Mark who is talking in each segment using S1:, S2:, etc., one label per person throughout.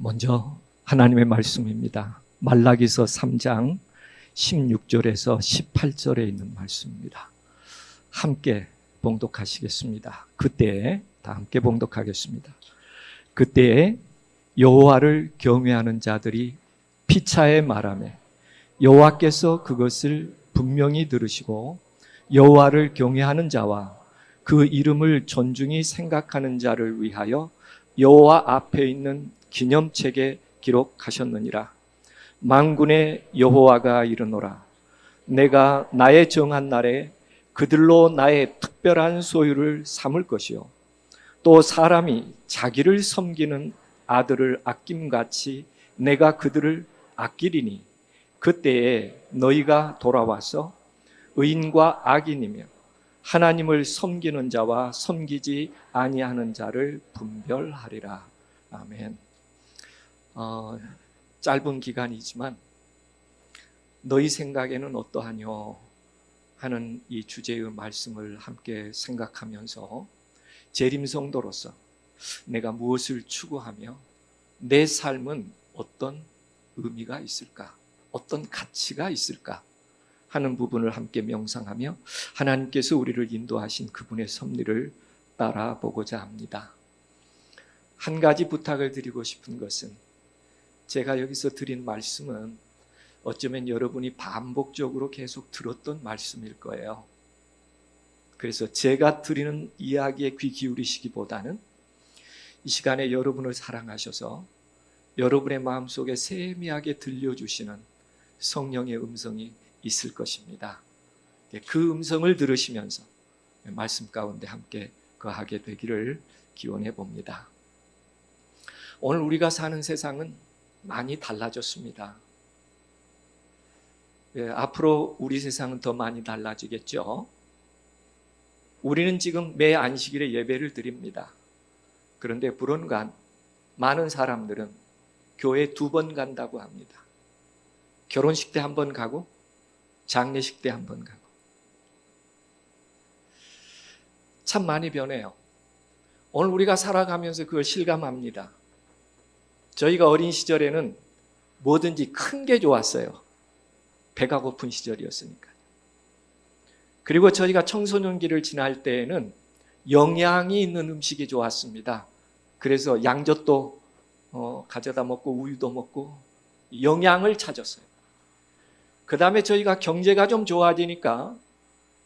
S1: 먼저 하나님의 말씀입니다. 말라기서 3장 16절에서 18절에 있는 말씀입니다. 함께 봉독하시겠습니다. 그때에 다 함께 봉독하겠습니다. 그때에 여호와를 경외하는 자들이 피차에 말하매 여호와께서 그것을 분명히 들으시고 여호와를 경외하는 자와 그 이름을 존중히 생각하는 자를 위하여 여호와 앞에 있는 기념책에 기록하셨느니라. 만군의 여호와가 이르노라. 내가 나의 정한 날에 그들로 나의 특별한 소유를 삼을 것이요 또 사람이 자기를 섬기는 아들을 아낌같이 내가 그들을 아끼리니 그때에 너희가 돌아와서 의인과 악인이며 하나님을 섬기는 자와 섬기지 아니하는 자를 분별하리라. 아멘. 짧은 기간이지만 너희 생각에는 어떠하뇨 하는 이 주제의 말씀을 함께 생각하면서 재림성도로서 내가 무엇을 추구하며 내 삶은 어떤 의미가 있을까, 어떤 가치가 있을까 하는 부분을 함께 명상하며 하나님께서 우리를 인도하신 그분의 섭리를 따라보고자 합니다. 한 가지 부탁을 드리고 싶은 것은 제가 여기서 드린 말씀은 어쩌면 여러분이 반복적으로 계속 들었던 말씀일 거예요. 그래서 제가 드리는 이야기에 귀 기울이시기보다는 이 시간에 여러분을 사랑하셔서 여러분의 마음속에 세미하게 들려주시는 성령의 음성이 있을 것입니다. 그 음성을 들으시면서 말씀 가운데 함께 거하게 되기를 기원해 봅니다. 오늘 우리가 사는 세상은 많이 달라졌습니다. 앞으로 우리 세상은 더 많이 달라지겠죠. 우리는 지금 매 안식일에 예배를 드립니다. 그런데 불언간 많은 사람들은 교회 2번 간다고 합니다. 결혼식 때 1번 가고 장례식 때 1번 가고. 참 많이 변해요. 오늘 우리가 살아가면서 그걸 실감합니다. 저희가 어린 시절에는 뭐든지 큰 게 좋았어요. 배가 고픈 시절이었으니까요. 그리고 저희가 청소년기를 지날 때에는 영양이 있는 음식이 좋았습니다. 그래서 양젓도 가져다 먹고 우유도 먹고 영양을 찾았어요. 그 다음에 저희가 경제가 좀 좋아지니까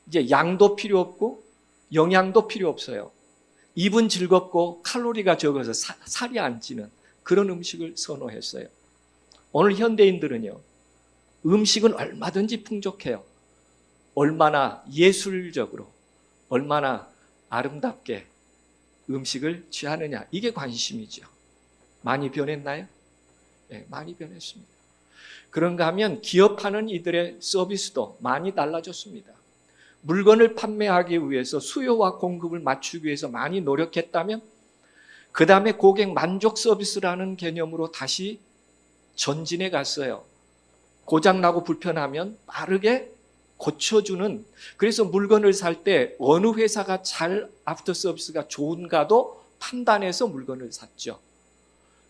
S1: 이제 양도 필요 없고 영양도 필요 없어요. 입은 즐겁고 칼로리가 적어서 살이 안 찌는 그런 음식을 선호했어요. 오늘 현대인들은요, 음식은 얼마든지 풍족해요. 얼마나 예술적으로, 얼마나 아름답게 음식을 취하느냐, 이게 관심이죠. 많이 변했나요? 네, 많이 변했습니다. 그런가 하면 기업하는 이들의 서비스도 많이 달라졌습니다. 물건을 판매하기 위해서 수요와 공급을 맞추기 위해서 많이 노력했다면 그 다음에 고객 만족 서비스라는 개념으로 다시 전진해 갔어요. 고장나고 불편하면 빠르게 고쳐주는, 그래서 물건을 살 때 어느 회사가 잘 애프터 서비스가 좋은가도 판단해서 물건을 샀죠.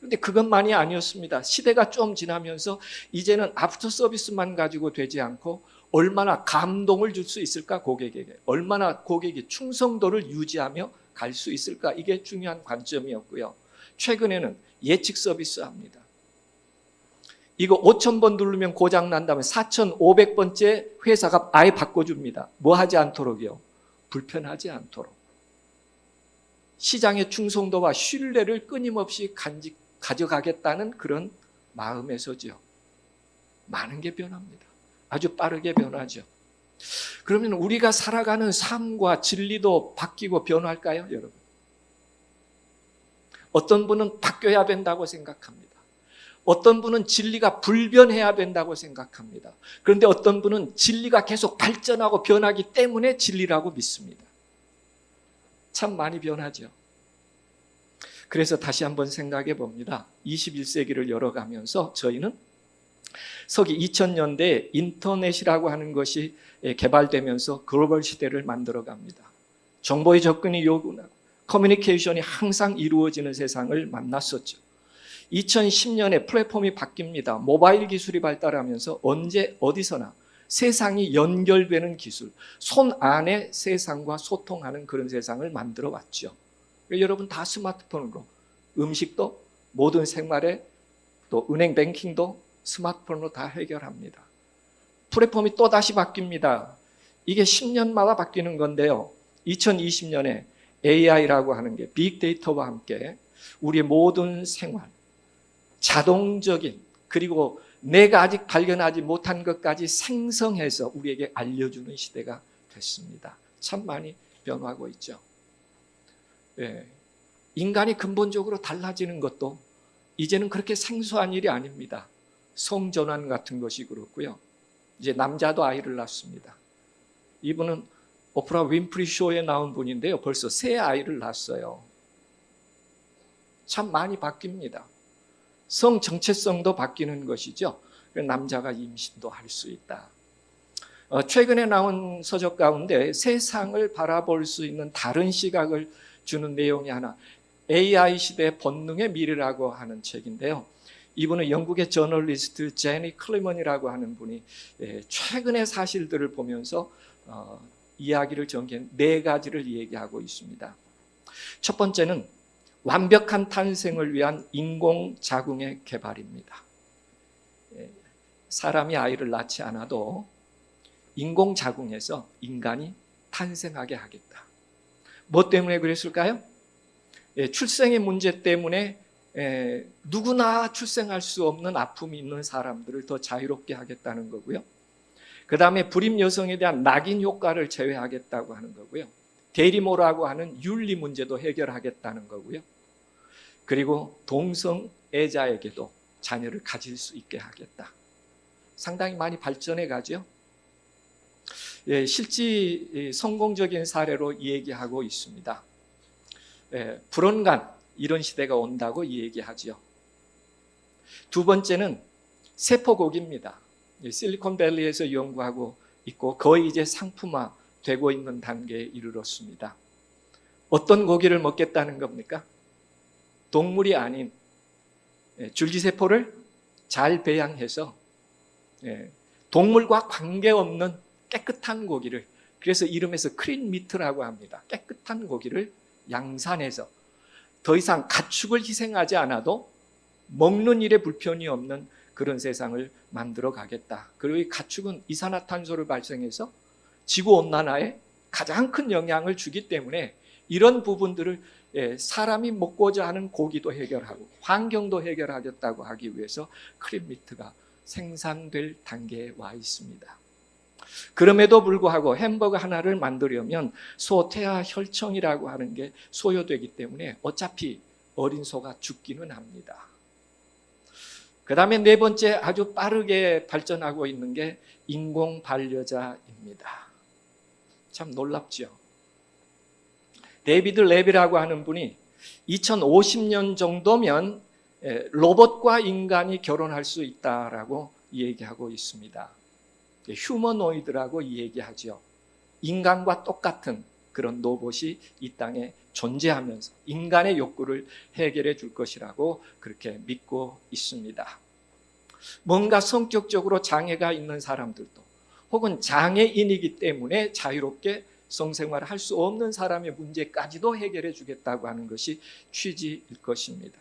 S1: 그런데 그것만이 아니었습니다. 시대가 좀 지나면서 이제는 애프터 서비스만 가지고 되지 않고 얼마나 감동을 줄 수 있을까 고객에게, 얼마나 고객이 충성도를 유지하며 갈 수 있을까, 이게 중요한 관점이었고요. 최근에는 예측 서비스 합니다. 이거 5,000번 누르면 고장 난다면 4,500번째 회사가 아예 바꿔줍니다. 뭐 하지 않도록요? 불편하지 않도록. 시장의 충성도와 신뢰를 끊임없이 가져가겠다는 그런 마음에서죠. 많은 게 변합니다. 아주 빠르게 변하죠. 그러면 우리가 살아가는 삶과 진리도 바뀌고 변할까요, 여러분? 어떤 분은 바뀌어야 된다고 생각합니다. 어떤 분은 진리가 불변해야 된다고 생각합니다. 그런데 어떤 분은 진리가 계속 발전하고 변하기 때문에 진리라고 믿습니다. 참 많이 변하죠. 그래서 다시 한번 생각해 봅니다. 21세기를 열어가면서 저희는 서기 2000년대에 인터넷이라고 하는 것이 개발되면서 글로벌 시대를 만들어갑니다. 정보의 접근이 요구하고 커뮤니케이션이 항상 이루어지는 세상을 만났었죠. 2010년에 플랫폼이 바뀝니다. 모바일 기술이 발달하면서 언제 어디서나 세상이 연결되는 기술, 손 안에 세상과 소통하는 그런 세상을 만들어 왔죠. 여러분 다 스마트폰으로 음식도 모든 생활에 또 은행 뱅킹도 스마트폰으로 다 해결합니다. 플랫폼이 또 다시 바뀝니다. 이게 10년마다 바뀌는 건데요. 2020년에 AI라고 하는 게 빅데이터와 함께 우리의 모든 생활, 자동적인 그리고 내가 아직 발견하지 못한 것까지 생성해서 우리에게 알려주는 시대가 됐습니다. 참 많이 변화하고 있죠. 예. 인간이 근본적으로 달라지는 것도 이제는 그렇게 생소한 일이 아닙니다. 성전환 같은 것이 그렇고요. 이제 남자도 아이를 낳습니다. 이분은 오프라 윈프리 쇼에 나온 분인데요. 벌써 새 아이를 낳았어요. 참 많이 바뀝니다. 성 정체성도 바뀌는 것이죠. 남자가 임신도 할 수 있다. 최근에 나온 서적 가운데 세상을 바라볼 수 있는 다른 시각을 주는 내용이 하나, AI 시대 본능의 미래라고 하는 책인데요. 이분은 영국의 저널리스트 제니 클리먼이라고 하는 분이 최근의 사실들을 보면서 이야기를 전개한 4가지를 얘기하고 있습니다. 첫 번째는 완벽한 탄생을 위한 인공자궁의 개발입니다. 사람이 아이를 낳지 않아도 인공자궁에서 인간이 탄생하게 하겠다. 뭐 때문에 그랬을까요? 출생의 문제 때문에 누구나 출생할 수 없는 아픔이 있는 사람들을 더 자유롭게 하겠다는 거고요. 그 다음에 불임 여성에 대한 낙인 효과를 제외하겠다고 하는 거고요. 대리모라고 하는 윤리 문제도 해결하겠다는 거고요. 그리고 동성애자에게도 자녀를 가질 수 있게 하겠다. 상당히 많이 발전해 가죠. 실제 성공적인 사례로 얘기하고 있습니다. 불언간 이런 시대가 온다고 얘기하죠. 두 번째는 세포고기입니다. 실리콘밸리에서 연구하고 있고 거의 이제 상품화 되고 있는 단계에 이르렀습니다. 어떤 고기를 먹겠다는 겁니까? 동물이 아닌 줄기세포를 잘 배양해서 동물과 관계없는 깨끗한 고기를, 그래서 이름에서 클린 미트라고 합니다. 깨끗한 고기를 양산해서 더 이상 가축을 희생하지 않아도 먹는 일에 불편이 없는 그런 세상을 만들어 가겠다. 그리고 이 가축은 이산화탄소를 발생해서 지구온난화에 가장 큰 영향을 주기 때문에 이런 부분들을 사람이 먹고자 하는 고기도 해결하고 환경도 해결하겠다고 하기 위해서 클린미트가 생산될 단계에 와 있습니다. 그럼에도 불구하고 햄버거 하나를 만들려면 소 태아 혈청이라고 하는 게 소요되기 때문에 어차피 어린 소가 죽기는 합니다. 그 다음에 4번째 아주 빠르게 발전하고 있는 게 인공 반려자입니다. 참 놀랍죠. 데이비드 레비라고 하는 분이 2050년 정도면 로봇과 인간이 결혼할 수 있다라고 얘기하고 있습니다. 휴머노이드라고 얘기하죠. 인간과 똑같은 그런 로봇이 이 땅에 존재하면서 인간의 욕구를 해결해 줄 것이라고 그렇게 믿고 있습니다. 뭔가 성격적으로 장애가 있는 사람들도 혹은 장애인이기 때문에 자유롭게 성생활을 할 수 없는 사람의 문제까지도 해결해 주겠다고 하는 것이 취지일 것입니다.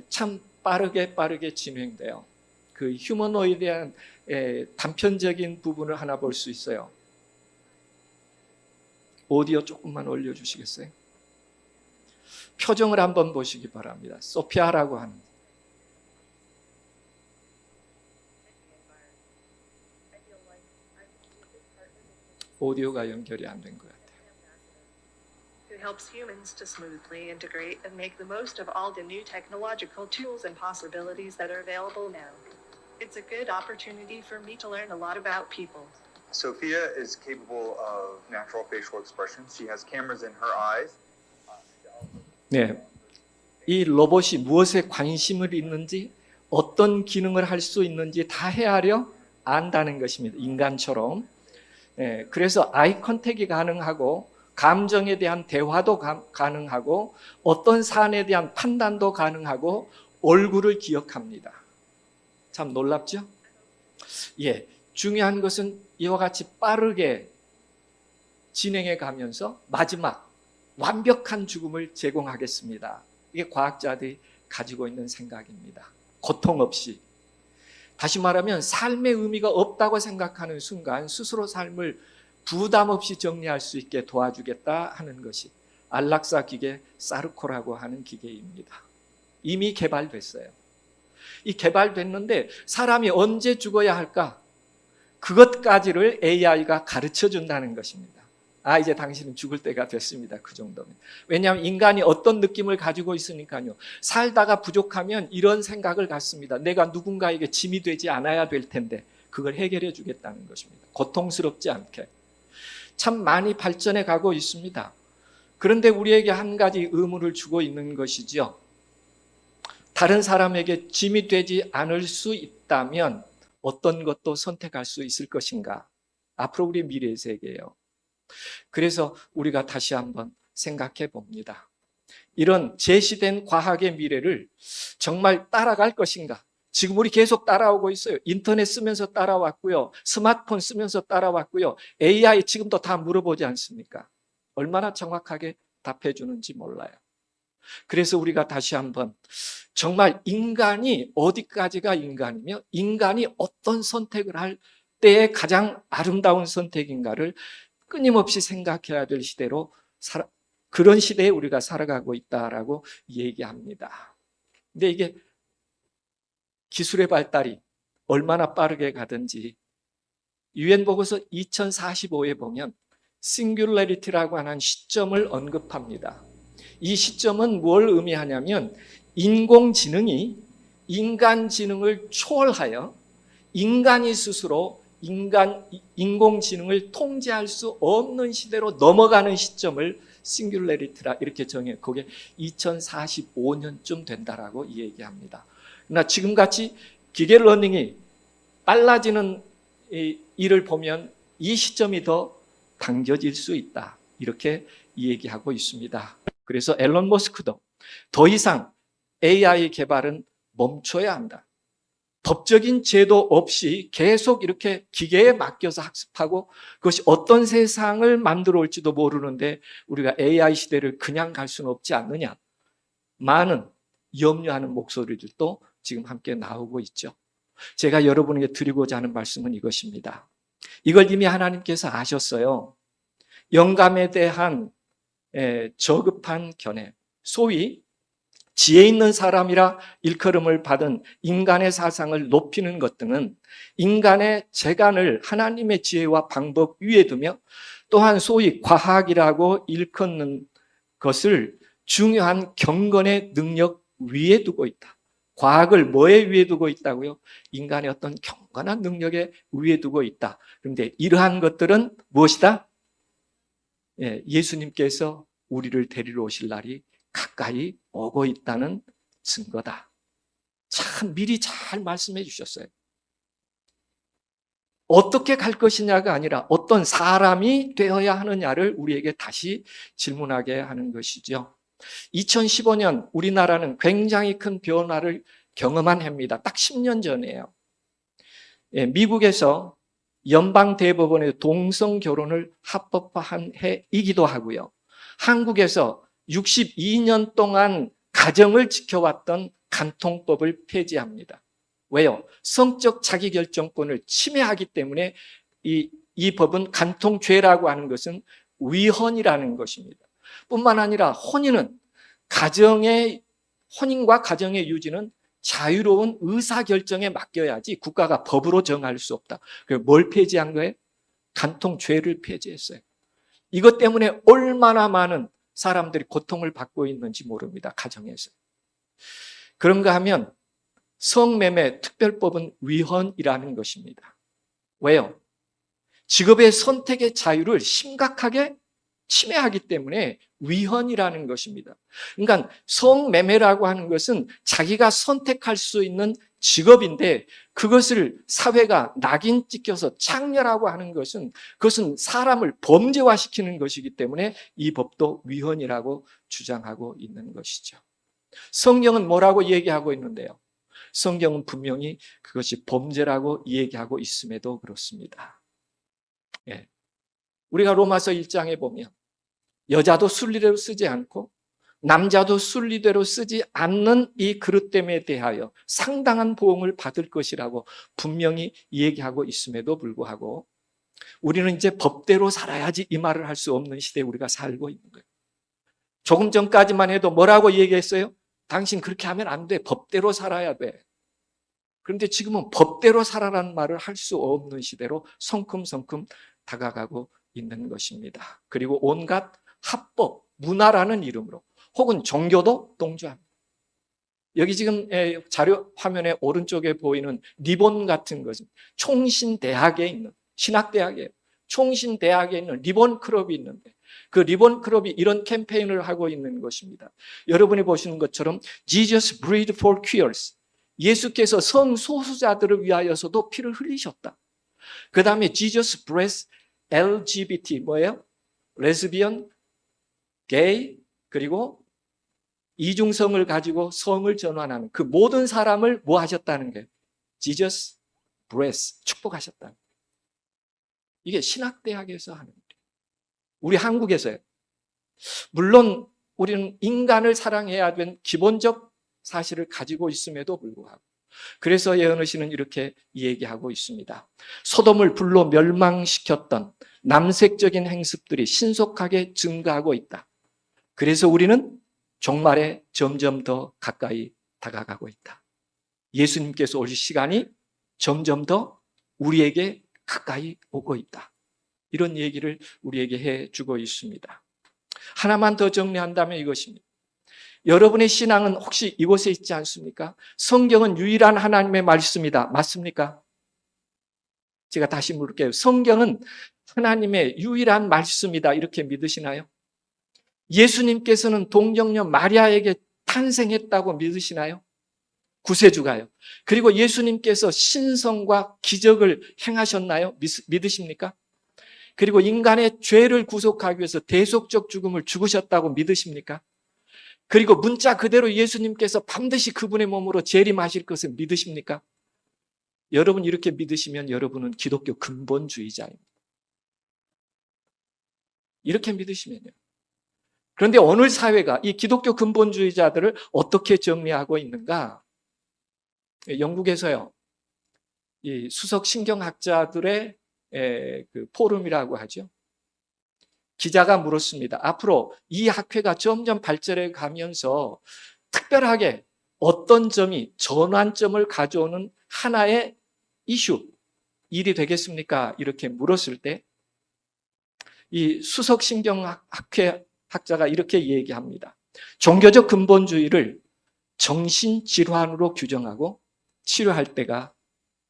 S1: 참 빠르게 진행돼요. 그 휴머노이드에 대한 단편적인 부분을 하나 볼 수 있어요. 오디오 조금만 올려주시겠어요? 표정을 한번 보시기 바랍니다. 소피아라고 하는 오디오가 연결이 안 된 것 같아요.
S2: It helps humans to smoothly integrate and make the most of all the new technological tools and possibilities that are available now. It's a good opportunity for me to learn a lot about people.
S3: Sophia is capable of natural facial expression. She has cameras in her eyes.
S1: 네, 이 로봇이 무엇에 관심을 있는지 어떤 기능을 할 수 있는지 다 헤아려 안다는 것입니다. 인간처럼. 그래서 아이 컨택이 가능하고 감정에 대한 대화도 가능하고 어떤 사안에 대한 판단도 가능하고 얼굴을 기억합니다. 참 놀랍죠? 예, 중요한 것은 이와 같이 빠르게 진행해 가면서 마지막 완벽한 죽음을 제공하겠습니다. 이게 과학자들이 가지고 있는 생각입니다. 고통 없이. 다시 말하면 삶의 의미가 없다고 생각하는 순간 스스로 삶을 부담 없이 정리할 수 있게 도와주겠다 하는 것이 안락사 기계 사르코라고 하는 기계입니다. 이미 개발됐어요. 이 개발됐는데 사람이 언제 죽어야 할까? 그것까지를 AI가 가르쳐 준다는 것입니다. 아, 이제 당신은 죽을 때가 됐습니다. 그 정도면. 왜냐하면 인간이 어떤 느낌을 가지고 있으니까요. 살다가 부족하면 이런 생각을 갖습니다. 내가 누군가에게 짐이 되지 않아야 될 텐데 그걸 해결해 주겠다는 것입니다. 고통스럽지 않게. 참 많이 발전해 가고 있습니다. 그런데 우리에게 한 가지 의문을 주고 있는 것이죠. 다른 사람에게 짐이 되지 않을 수 있다면 어떤 것도 선택할 수 있을 것인가? 앞으로 우리 미래의 세계예요. 그래서 우리가 다시 한번 생각해 봅니다. 이런 제시된 과학의 미래를 정말 따라갈 것인가? 지금 우리 계속 따라오고 있어요. 인터넷 쓰면서 따라왔고요. 스마트폰 쓰면서 따라왔고요. AI 지금도 다 물어보지 않습니까? 얼마나 정확하게 답해 주는지 몰라요. 그래서 우리가 다시 한번 정말 인간이 어디까지가 인간이며 인간이 어떤 선택을 할 때에 가장 아름다운 선택인가를 끊임없이 생각해야 될 시대로 그런 시대에 우리가 살아가고 있다라고 얘기합니다. 근데 이게 기술의 발달이 얼마나 빠르게 가든지 유엔 보고서 2045에 보면 싱귤러리티라고 하는 시점을 언급합니다. 이 시점은 뭘 의미하냐면 인공지능이 인간지능을 초월하여 인간이 스스로 인공지능을 통제할 수 없는 시대로 넘어가는 시점을 싱귤러리티라 이렇게 정해. 그게 2045년쯤 된다라고 얘기합니다. 그러나 지금같이 기계 러닝이 빨라지는 일을 보면 이 시점이 더 당겨질 수 있다. 이렇게 얘기하고 있습니다. 그래서 앨런 머스크도 더 이상 AI 개발은 멈춰야 한다. 법적인 제도 없이 계속 이렇게 기계에 맡겨서 학습하고 그것이 어떤 세상을 만들어 올지도 모르는데 우리가 AI 시대를 그냥 갈 수는 없지 않느냐. 많은 염려하는 목소리들도 지금 함께 나오고 있죠. 제가 여러분에게 드리고자 하는 말씀은 이것입니다. 이걸 이미 하나님께서 아셨어요. 영감에 대한 저급한 견해, 소위 지혜 있는 사람이라 일컬음을 받은 인간의 사상을 높이는 것 등은 인간의 재간을 하나님의 지혜와 방법 위에 두며 또한 소위 과학이라고 일컫는 것을 중요한 경건의 능력 위에 두고 있다. 과학을 뭐에 위에 두고 있다고요? 인간의 어떤 경건한 능력에 위에 두고 있다. 그런데 이러한 것들은 무엇이다? 예수님께서 우리를 데리러 오실 날이 가까이 오고 있다는 증거다. 참 미리 잘 말씀해 주셨어요. 어떻게 갈 것이냐가 아니라 어떤 사람이 되어야 하느냐를 우리에게 다시 질문하게 하는 것이죠. 2015년 우리나라는 굉장히 큰 변화를 경험한 해입니다. 딱 10년 전이에요. 미국에서 연방대법원의 동성 결혼을 합법화한 해이기도 하고요. 한국에서 62년 동안 가정을 지켜왔던 간통법을 폐지합니다. 왜요? 성적 자기결정권을 침해하기 때문에 이 법은 간통죄라고 하는 것은 위헌이라는 것입니다. 뿐만 아니라 혼인과 가정의 유지는 자유로운 의사결정에 맡겨야지 국가가 법으로 정할 수 없다. 뭘 폐지한 거예요? 간통죄를 폐지했어요. 이것 때문에 얼마나 많은 사람들이 고통을 받고 있는지 모릅니다. 가정에서. 그런가 하면 성매매 특별법은 위헌이라는 것입니다. 왜요? 직업의 선택의 자유를 심각하게 침해하기 때문에 위헌이라는 것입니다. 그러니까 성매매라고 하는 것은 자기가 선택할 수 있는 직업인데 그것을 사회가 낙인 찍혀서 창녀라고 하는 것은 그것은 사람을 범죄화시키는 것이기 때문에 이 법도 위헌이라고 주장하고 있는 것이죠. 성경은 뭐라고 얘기하고 있는데요? 성경은 분명히 그것이 범죄라고 얘기하고 있음에도 그렇습니다. 예. 우리가 로마서 1장에 보면 여자도 순리대로 쓰지 않고 남자도 순리대로 쓰지 않는 이 그릇됨에 대하여 상당한 보응을 받을 것이라고 분명히 얘기하고 있음에도 불구하고 우리는 이제 법대로 살아야지 이 말을 할 수 없는 시대에 우리가 살고 있는 거예요. 조금 전까지만 해도 뭐라고 얘기했어요? 당신 그렇게 하면 안 돼. 법대로 살아야 돼. 그런데 지금은 법대로 살아라는 말을 할 수 없는 시대로 성큼성큼 다가가고 있는 것입니다. 그리고 온갖 합법, 문화라는 이름으로 혹은 종교도 동조합니다. 여기 지금 자료 화면에 오른쪽에 보이는 리본 같은 것은 총신대학에 있는, 신학대학이에요. 총신대학에 있는 리본 클럽이 있는데 그 리본 클럽이 이런 캠페인을 하고 있는 것입니다. 여러분이 보시는 것처럼 Jesus breathed for queers. 예수께서 성소수자들을 위하여서도 피를 흘리셨다. 그 다음에 Jesus breathed LGBT 뭐예요? 레즈비언, 게이, 그리고 이중성을 가지고 성을 전환하는 그 모든 사람을 뭐 하셨다는 거예요? Jesus breathed, 축복하셨다. 이게 신학대학에서 하는 거예요. 우리 한국에서요. 물론 우리는 인간을 사랑해야 되는 기본적 사실을 가지고 있음에도 불구하고 그래서 예언의 시는 이렇게 얘기하고 있습니다. 소돔을 불로 멸망시켰던 남색적인 행습들이 신속하게 증가하고 있다. 그래서 우리는 종말에 점점 더 가까이 다가가고 있다. 예수님께서 오실 시간이 점점 더 우리에게 가까이 오고 있다. 이런 얘기를 우리에게 해주고 있습니다. 하나만 더 정리한다면 이것입니다. 여러분의 신앙은 혹시 이곳에 있지 않습니까? 성경은 유일한 하나님의 말씀이다. 맞습니까? 제가 다시 물을게요. 성경은 하나님의 유일한 말씀이다. 이렇게 믿으시나요? 예수님께서는 동정녀 마리아에게 탄생했다고 믿으시나요? 구세주가요. 그리고 예수님께서 신성과 기적을 행하셨나요? 믿으십니까? 그리고 인간의 죄를 구속하기 위해서 대속적 죽음을 죽으셨다고 믿으십니까? 그리고 문자 그대로 예수님께서 반드시 그분의 몸으로 재림하실 것을 믿으십니까? 여러분 이렇게 믿으시면 여러분은 기독교 근본주의자입니다. 이렇게 믿으시면요. 그런데 오늘 사회가 이 기독교 근본주의자들을 어떻게 정리하고 있는가? 영국에서요, 이 수석 신경학자들의 그 포럼이라고 하죠. 기자가 물었습니다. 앞으로 이 학회가 점점 발전해 가면서 특별하게 어떤 점이 전환점을 가져오는 하나의 이슈, 일이 되겠습니까? 이렇게 물었을 때 이 수석 신경학회 학자가 이렇게 얘기합니다. 종교적 근본주의를 정신질환으로 규정하고 치료할 때가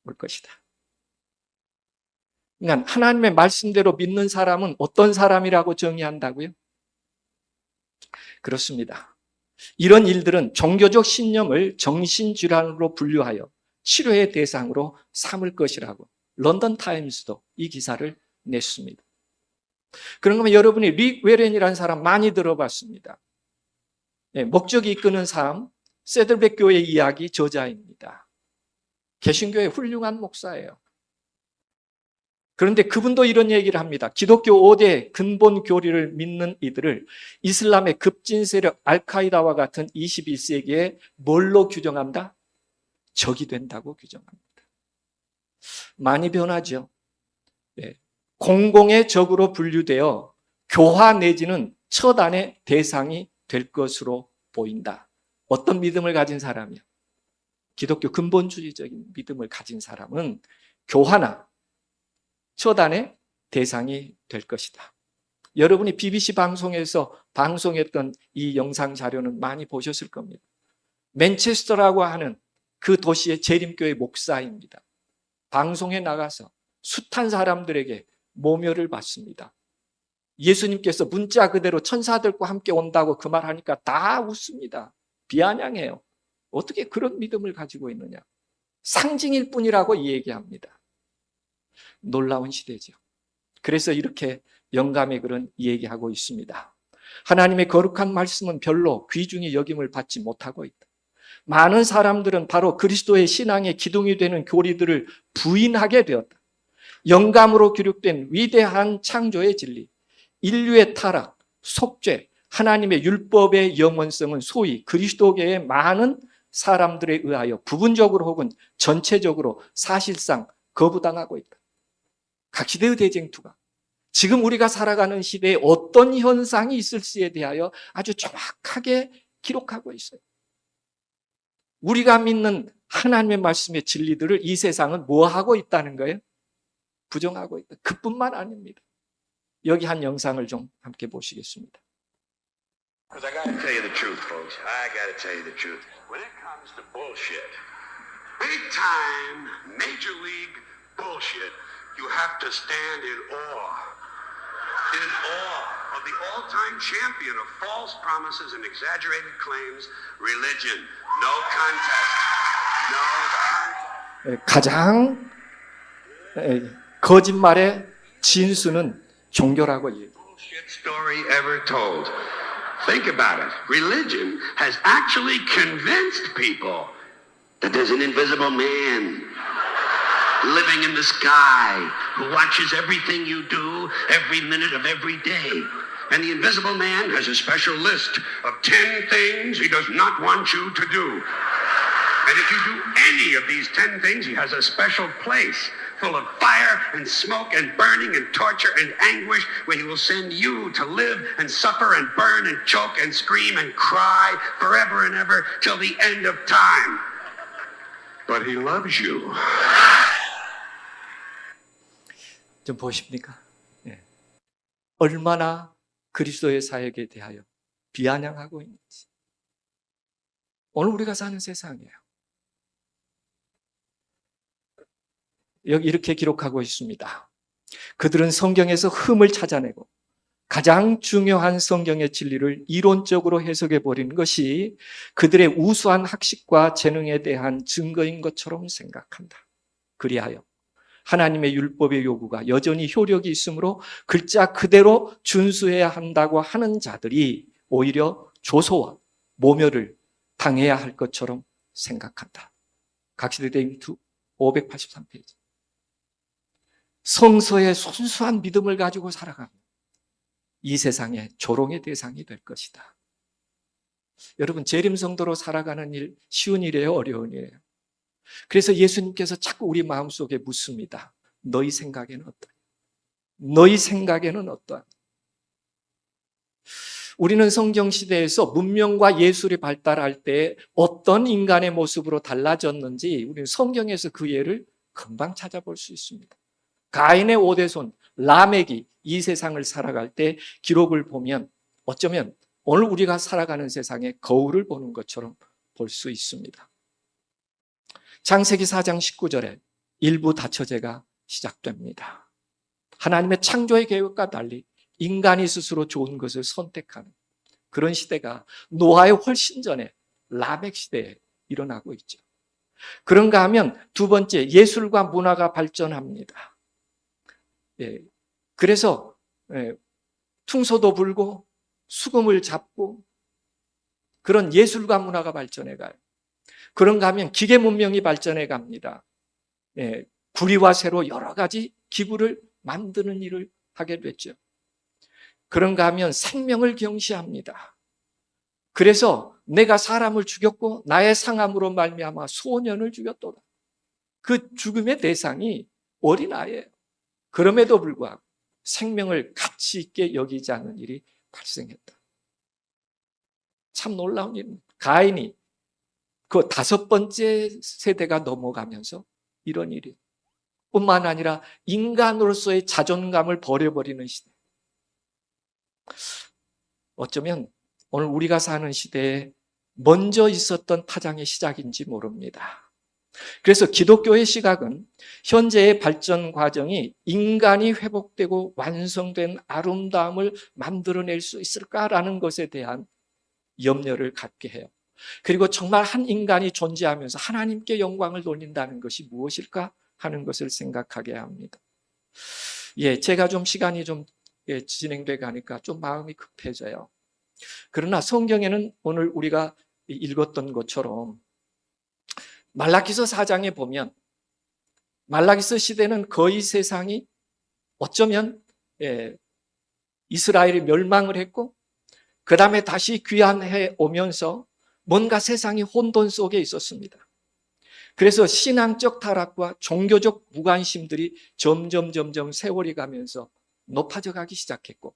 S1: 올 것이다. 그러니까 하나님의 말씀대로 믿는 사람은 어떤 사람이라고 정의한다고요? 그렇습니다. 이런 일들은 종교적 신념을 정신질환으로 분류하여 치료의 대상으로 삼을 것이라고 런던 타임스도 이 기사를 냈습니다. 그런가 여러분이 릭 웨렌이라는 사람 많이 들어봤습니다. 네, 목적이 이끄는 삶, 세들백 교회 이야기 저자입니다. 개신교의 훌륭한 목사예요. 그런데 그분도 이런 얘기를 합니다. 기독교 5대 근본 교리를 믿는 이들을 이슬람의 급진 세력 알카이다와 같은 21세기에 뭘로 규정한다? 적이 된다고 규정합니다. 많이 변하죠. 네. 공공의 적으로 분류되어 교화 내지는 처단의 대상이 될 것으로 보인다. 어떤 믿음을 가진 사람이요? 기독교 근본주의적인 믿음을 가진 사람은 교화나 처단의 대상이 될 것이다. 여러분이 BBC 방송에서 방송했던 이 영상 자료는 많이 보셨을 겁니다. 맨체스터라고 하는 그 도시의 재림교회 목사입니다. 방송에 나가서 숱한 사람들에게 모멸을 받습니다. 예수님께서 문자 그대로 천사들과 함께 온다고 그 말 하니까 다 웃습니다. 비아냥해요. 어떻게 그런 믿음을 가지고 있느냐? 상징일 뿐이라고 얘기합니다. 놀라운 시대죠. 그래서 이렇게 영감의 글은 얘기하고 있습니다. 하나님의 거룩한 말씀은 별로 귀중히 여김을 받지 못하고 있다. 많은 사람들은 바로 그리스도의 신앙의 기둥이 되는 교리들을 부인하게 되었다. 영감으로 기록된 위대한 창조의 진리, 인류의 타락, 속죄, 하나님의 율법의 영원성은 소위 그리스도계의 많은 사람들에 의하여 부분적으로 혹은 전체적으로 사실상 거부당하고 있다. 각 시대의 대쟁투가 지금 우리가 살아가는 시대에 어떤 현상이 있을지에 대하여 아주 정확하게 기록하고 있어요. 우리가 믿는 하나님의 말씀의 진리들을 이 세상은 뭐 하고 있다는 거예요? 부정하고 있다. 그뿐만 아닙니다. 여기 한 영상을 좀 함께 보시겠습니다.
S4: Because I gotta tell you the truth, folks. I gotta tell you the truth. When it comes to bullshit, big time, major league bullshit, you have to stand in awe. In awe of the all-time champion of false promises and exaggerated claims, religion. No contest. No contest.
S1: 가장 거짓말의 진수는 종교라고 얘기해요.
S4: Bullshit story ever told. Think about it. Religion has actually convinced people that there's an invisible man living in the sky who watches everything you do every minute of every day. And the invisible man has a special list of 10 things he does not want you to do. And if you do any of these 10 things, he has a special place full of fire and smoke and burning and torture and anguish where he will send you to live and suffer and burn and choke and scream and cry forever and ever till the end of time. But he loves you.
S1: 좀 보십니까? 예. 얼마나 그리스도의 사역에 대하여 비아냥하고 있는지. 오늘 우리가 사는 세상이에요. 여기 이렇게 기록하고 있습니다. 그들은 성경에서 흠을 찾아내고 가장 중요한 성경의 진리를 이론적으로 해석해 버리는 것이 그들의 우수한 학식과 재능에 대한 증거인 것처럼 생각한다. 그리하여 하나님의 율법의 요구가 여전히 효력이 있으므로 글자 그대로 준수해야 한다고 하는 자들이 오히려 조소와 모멸을 당해야 할 것처럼 생각한다. 각시대 대인투 583페이지. 성서의 순수한 믿음을 가지고 살아가면 이 세상의 조롱의 대상이 될 것이다. 여러분, 재림성도로 살아가는 일 쉬운 일이에요? 어려운 일이에요? 그래서 예수님께서 자꾸 우리 마음속에 묻습니다. 너희 생각에는 어떠냐? 너희 생각에는 어떠냐? 우리는 성경시대에서 문명과 예술이 발달할 때 어떤 인간의 모습으로 달라졌는지 우리는 성경에서 그 예를 금방 찾아볼 수 있습니다. 가인의 5대손 라멕이 이 세상을 살아갈 때 기록을 보면 어쩌면 오늘 우리가 살아가는 세상의 거울을 보는 것처럼 볼 수 있습니다. 창세기 4장 19절에 일부 다처제가 시작됩니다. 하나님의 창조의 계획과 달리 인간이 스스로 좋은 것을 선택하는 그런 시대가 노아의 훨씬 전에 라멕 시대에 일어나고 있죠. 그런가 하면 두 번째, 예술과 문화가 발전합니다. 그래서 퉁소도 불고 수금을 잡고 그런 예술과 문화가 발전해 가요. 그런가 하면 기계 문명이 발전해 갑니다. 구리와 쇠로 여러 가지 기구를 만드는 일을 하게 됐죠. 그런가 하면 생명을 경시합니다. 그래서 내가 사람을 죽였고 나의 상함으로 말미암아 소년을 죽였도다. 그 죽음의 대상이 어린아이예요. 그럼에도 불구하고 생명을 가치 있게 여기지 않는 일이 발생했다. 참 놀라운 일입니다. 가인이 그 5번째 세대가 넘어가면서 이런 일이 뿐만 아니라 인간으로서의 자존감을 버려버리는 시대. 어쩌면 오늘 우리가 사는 시대에 먼저 있었던 파장의 시작인지 모릅니다. 그래서 기독교의 시각은 현재의 발전 과정이 인간이 회복되고 완성된 아름다움을 만들어낼 수 있을까라는 것에 대한 염려를 갖게 해요. 그리고 정말 한 인간이 존재하면서 하나님께 영광을 돌린다는 것이 무엇일까 하는 것을 생각하게 합니다. 제가 좀 시간이 좀 진행돼 가니까 좀 마음이 급해져요. 그러나 성경에는 오늘 우리가 읽었던 것처럼 말라기서 4장에 보면 말라기서 시대는 거의 세상이 어쩌면 이스라엘이 멸망을 했고 그 다음에 다시 귀환해 오면서 뭔가 세상이 혼돈 속에 있었습니다. 그래서 신앙적 타락과 종교적 무관심들이 점점 세월이 가면서 높아져 가기 시작했고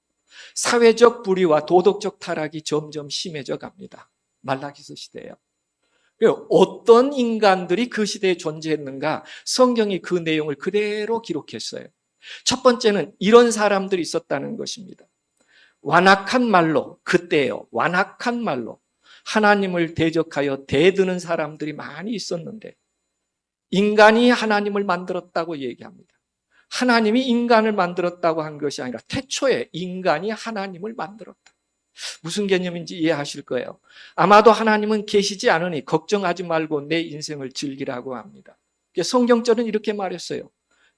S1: 사회적 불의와 도덕적 타락이 점점 심해져 갑니다. 말라기서 시대예요. 어떤 인간들이 그 시대에 존재했는가 성경이 그 내용을 그대로 기록했어요. 첫 번째는 이런 사람들이 있었다는 것입니다. 완악한 말로, 그때요, 완악한 말로 하나님을 대적하여 대드는 사람들이 많이 있었는데 인간이 하나님을 만들었다고 얘기합니다. 하나님이 인간을 만들었다고 한 것이 아니라 태초에 인간이 하나님을 만들었다. 무슨 개념인지 이해하실 거예요. 아마도 하나님은 계시지 않으니 걱정하지 말고 내 인생을 즐기라고 합니다. 성경절은 이렇게 말했어요.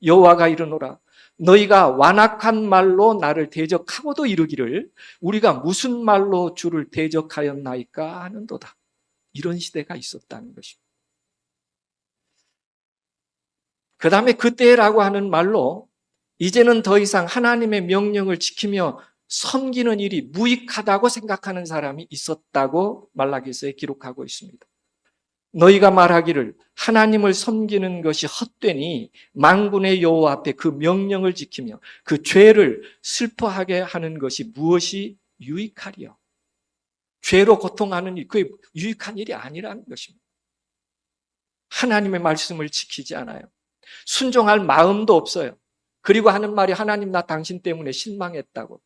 S1: 여호와가 이르노라 너희가 완악한 말로 나를 대적하고도 이르기를 우리가 무슨 말로 주를 대적하였나이까 하는도다. 이런 시대가 있었다는 것입니다. 그 다음에 그때라고 하는 말로 이제는 더 이상 하나님의 명령을 지키며 섬기는 일이 무익하다고 생각하는 사람이 있었다고 말라기서에 기록하고 있습니다. 너희가 말하기를 하나님을 섬기는 것이 헛되니 만군의 여호와 앞에 그 명령을 지키며 그 죄를 슬퍼하게 하는 것이 무엇이 유익하리요. 죄로 고통하는 일, 그게 유익한 일이 아니라는 것입니다. 하나님의 말씀을 지키지 않아요. 순종할 마음도 없어요. 그리고 하는 말이 하나님 나 당신 때문에 실망했다고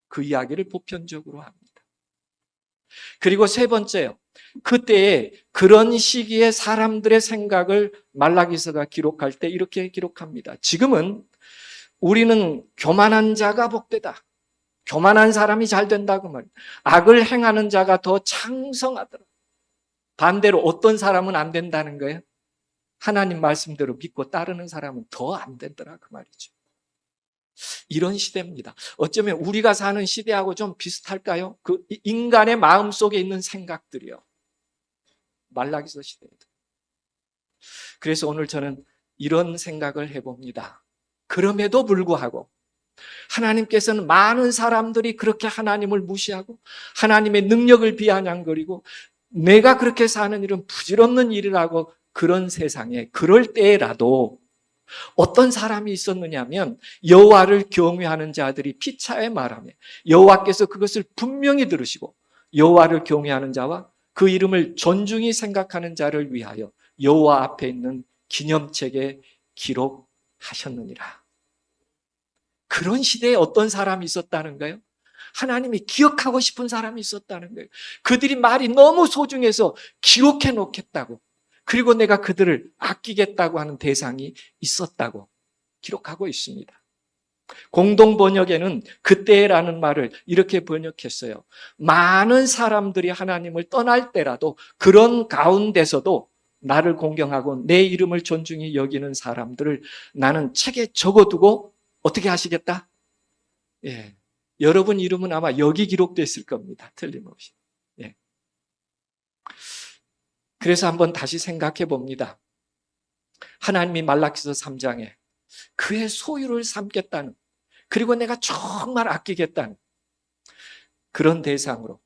S1: 그 이야기를 보편적으로 합니다. 그리고 세 번째요. 그때에 그런 시기에 사람들의 생각을 말라기서가 기록할 때 이렇게 기록합니다. 지금은 우리는 교만한 자가 복되다. 교만한 사람이 잘 된다고 말이에요. 악을 행하는 자가 더 창성하더라. 반대로 어떤 사람은 안 된다는 거예요? 하나님 말씀대로 믿고 따르는 사람은 더 안 되더라 그 말이죠. 이런 시대입니다. 어쩌면 우리가 사는 시대하고 좀 비슷할까요? 그 인간의 마음 속에 있는 생각들이요. 말라기서 시대에도. 그래서 오늘 저는 이런 생각을 해봅니다. 그럼에도 불구하고 하나님께서는 많은 사람들이 그렇게 하나님을 무시하고 하나님의 능력을 비아냥거리고 내가 그렇게 사는 일은 부질없는 일이라고 그런 세상에 그럴 때라도 어떤 사람이 있었느냐면 여호와를 경외하는 자들이 피차에 말하며 여호와께서 그것을 분명히 들으시고 여호와를 경외하는 자와 그 이름을 존중히 생각하는 자를 위하여 여호와 앞에 있는 기념책에 기록하셨느니라. 그런 시대에 어떤 사람이 있었다는 거예요? 하나님이 기억하고 싶은 사람이 있었다는 거예요. 그들이 말이 너무 소중해서 기록해 놓겠다고, 그리고 내가 그들을 아끼겠다고 하는 대상이 있었다고 기록하고 있습니다. 공동 번역에는 그때라는 말을 이렇게 번역했어요. 많은 사람들이 하나님을 떠날 때라도 그런 가운데서도 나를 공경하고 내 이름을 존중히 여기는 사람들을 나는 책에 적어두고 어떻게 하시겠다? 여러분 이름은 아마 여기 기록되어 있을 겁니다. 틀림없이. 그래서 한번 다시 생각해 봅니다. 하나님이 말라기서 3장에 그의 소유를 삼겠다는, 그리고 내가 정말 아끼겠다는 그런 대상으로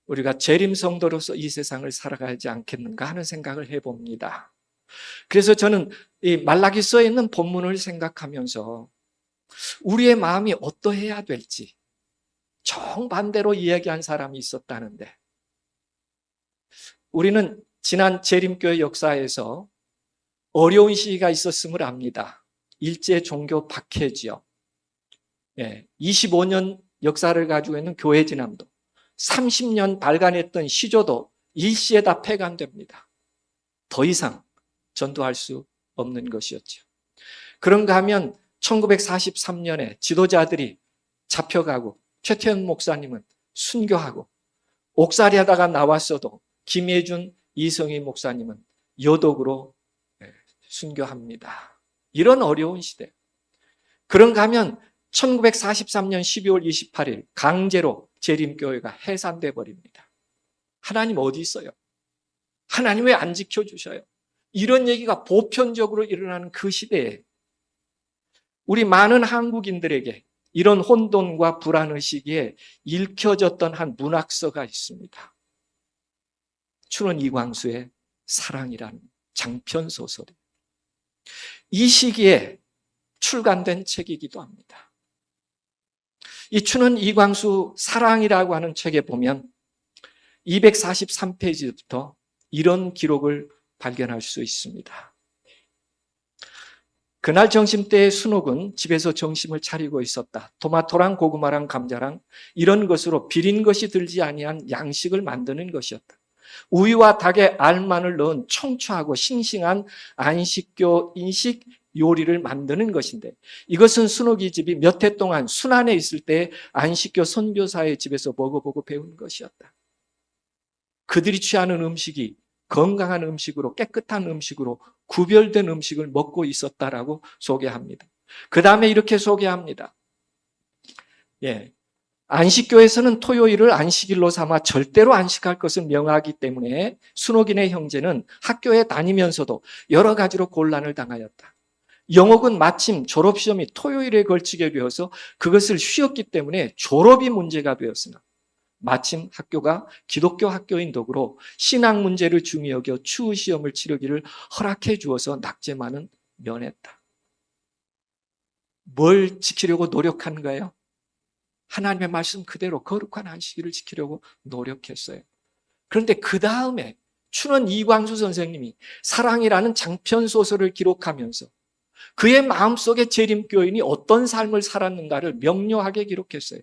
S1: 우리가 재림 성도로서 이 세상을 살아가지 않겠는가 하는 생각을 해봅니다. 그래서 저는 이 말라기서에 있는 본문을 생각하면서 우리의 마음이 어떠해야 될지, 정반대로 이야기한 사람이 있었다는데, 우리는 지난 재림교회 역사에서 어려운 시기가 있었음을 압니다. 일제 종교 박해지요. 25년 역사를 가지고 있는 교회 진암도, 30년 발간했던 시조도 일시에 다 폐간됩니다. 더 이상 전도할 수 없는 것이었죠. 그런가 하면 1943년에 지도자들이 잡혀가고 최태원 목사님은 순교하고 옥살이 하다가 나왔어도 김혜준, 이성희 목사님은 여독으로 순교합니다. 이런 어려운 시대. 그런가 하면 1943년 12월 28일 강제로 재림교회가 해산돼 버립니다. 하나님 어디 있어요? 하나님 왜 안 지켜주셔요? 이런 얘기가 보편적으로 일어나는 그 시대에 우리 많은 한국인들에게 이런 혼돈과 불안의 시기에 읽혀졌던 한 문학서가 있습니다. 춘원 이광수의 사랑이라는 장편 소설이 이 시기에 출간된 책이기도 합니다. 이 춘원 이광수 사랑이라고 하는 책에 보면 243페이지부터 이런 기록을 발견할 수 있습니다. 그날 점심때에 순옥은 집에서 점심을 차리고 있었다. 토마토랑 고구마랑 감자랑 이런 것으로 비린 것이 들지 아니한 양식을 만드는 것이었다. 우유와 닭에 알만을 넣은 청초하고 싱싱한 안식교 인식 요리를 만드는 것인데 이것은 순옥이 집이 몇 해 동안 순안에 있을 때 안식교 선교사의 집에서 먹어보고 배운 것이었다. 그들이 취하는 음식이 건강한 음식으로 깨끗한 음식으로 구별된 음식을 먹고 있었다라고 소개합니다. 그 다음에 이렇게 소개합니다. 안식교에서는 토요일을 안식일로 삼아 절대로 안식할 것을 명하기 때문에 순옥인의 형제는 학교에 다니면서도 여러 가지로 곤란을 당하였다. 영옥은 마침 졸업시험이 토요일에 걸치게 되어서 그것을 쉬었기 때문에 졸업이 문제가 되었으나 마침 학교가 기독교 학교인 덕으로 신앙 문제를 중히 여겨 추후 시험을 치르기를 허락해 주어서 낙제만은 면했다. 뭘 지키려고 노력한 거예요? 하나님의 말씀 그대로 거룩한 안식일을 지키려고 노력했어요. 그런데 그 다음에 춘원 이광수 선생님이 사랑이라는 장편 소설을 기록하면서 그의 마음속에 재림교인이 어떤 삶을 살았는가를 명료하게 기록했어요.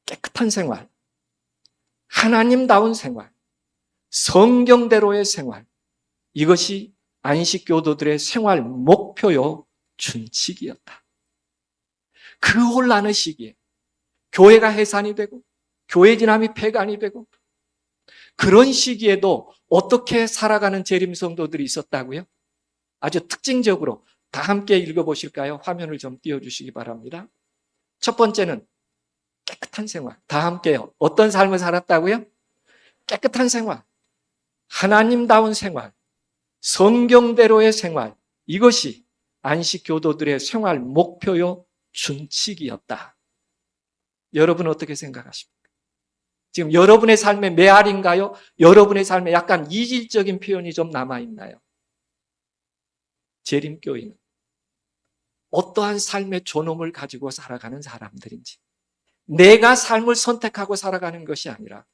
S1: 깨끗한 생활, 하나님다운 생활, 성경대로의 생활, 이것이 안식교도들의 생활 목표요 준칙이었다. 그 혼란의 시기에 교회가 해산이 되고 교회 진함이 폐간이 되고 그런 시기에도 어떻게 살아가는 재림 성도들이 있었다고요? 아주 특징적으로 다 함께 읽어보실까요? 화면을 좀 띄워주시기 바랍니다. 첫 번째는 깨끗한 생활. 다 함께요. 어떤 삶을 살았다고요? 깨끗한 생활, 하나님다운 생활, 성경대로의 생활, 이것이 안식교도들의 생활 목표요 준칙이었다. 여러분 어떻게 생각하십니까? 지금 여러분의 삶의 메아리인가요? 여러분의 삶에 약간 이질적인 표현이 좀 남아있나요? 재림교인은 어떠한 삶의 존엄을 가지고 살아가는 사람들인지, 내가 삶을 선택하고 살아가는 것이 아니라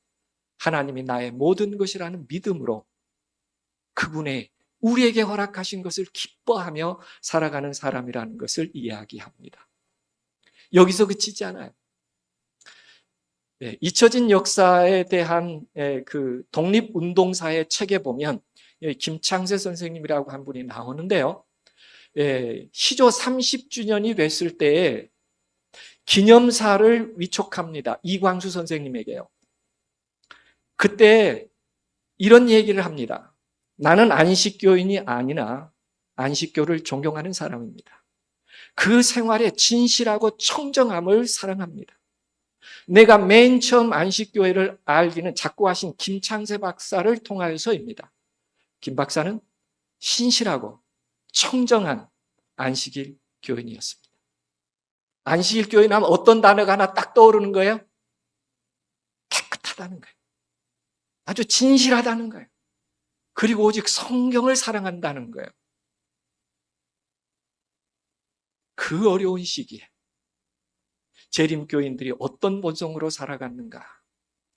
S1: 하나님이 나의 모든 것이라는 믿음으로 그분의 우리에게 허락하신 것을 기뻐하며 살아가는 사람이라는 것을 이야기합니다. 여기서 그치지 않아요. 잊혀진 역사에 대한 그 독립운동사의 책에 보면 김창세 선생님이라고 한 분이 나오는데요. 시조 30주년이 됐을 때에 기념사를 위촉합니다. 이광수 선생님에게요. 그때 이런 얘기를 합니다. 나는 안식교인이 아니나 안식교를 존경하는 사람입니다. 그 생활의 진실하고 청정함을 사랑합니다. 내가 맨 처음 안식교회를 알기는 작고하신 김창세 박사를 통하여서입니다. 김 박사는 신실하고 청정한 안식일 교인이었습니다. 안식일 교인 하면 어떤 단어가 하나 딱 떠오르는 거예요? 깨끗하다는 거예요. 아주 진실하다는 거예요. 그리고 오직 성경을 사랑한다는 거예요. 그 어려운 시기에 재림교인들이 어떤 본성으로 살아갔는가.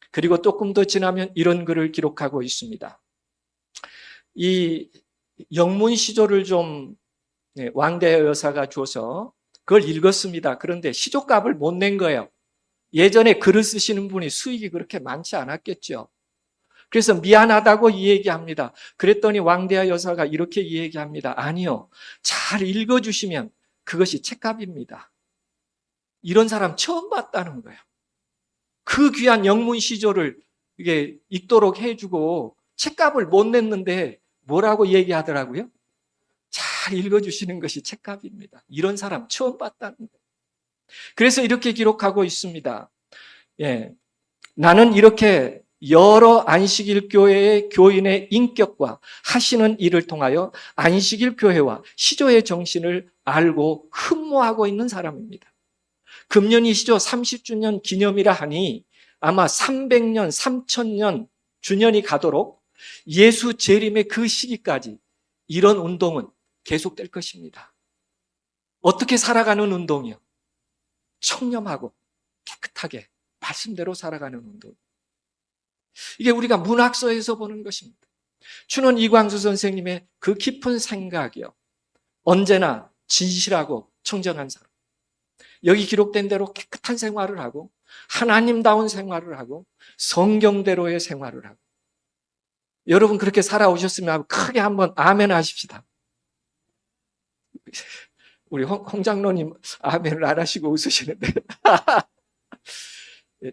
S1: 그리고 조금 더 지나면 이런 글을 기록하고 있습니다. 이 영문 시조를 좀 왕대하 여사가 줘서 그걸 읽었습니다. 그런데 시조값을 못 낸 거예요. 예전에 글을 쓰시는 분이 수익이 그렇게 많지 않았겠죠. 그래서 미안하다고 이 얘기합니다. 그랬더니 왕대하 여사가 이렇게 이 얘기합니다. 아니요. 잘 읽어주시면 그것이 책값입니다. 이런 사람 처음 봤다는 거예요. 그 귀한 영문 시조를 이게 읽도록 해주고 책값을 못 냈는데 뭐라고 얘기하더라고요? 잘 읽어주시는 것이 책값입니다. 이런 사람 처음 봤다는 거예요. 그래서 이렇게 기록하고 있습니다. 예, 나는 이렇게 여러 안식일 교회의 교인의 인격과 하시는 일을 통하여 안식일 교회와 시조의 정신을 알고 흠모하고 있는 사람입니다. 금년이 시조 30주년 기념이라 하니 아마 300년, 3000년 주년이 가도록 예수 재림의 그 시기까지 이런 운동은 계속될 것입니다. 어떻게 살아가는 운동이요? 청렴하고 깨끗하게 말씀대로 살아가는 운동. 이게 우리가 문학서에서 보는 것입니다. 춘원 이광수 선생님의 그 깊은 생각이요. 언제나 진실하고 청정한 사람. 여기 기록된 대로 깨끗한 생활을 하고 하나님다운 생활을 하고 성경대로의 생활을 하고 여러분 그렇게 살아오셨으면 크게 한번 아멘 하십시다. 우리 홍 장로님 아멘을 안 하시고 웃으시는데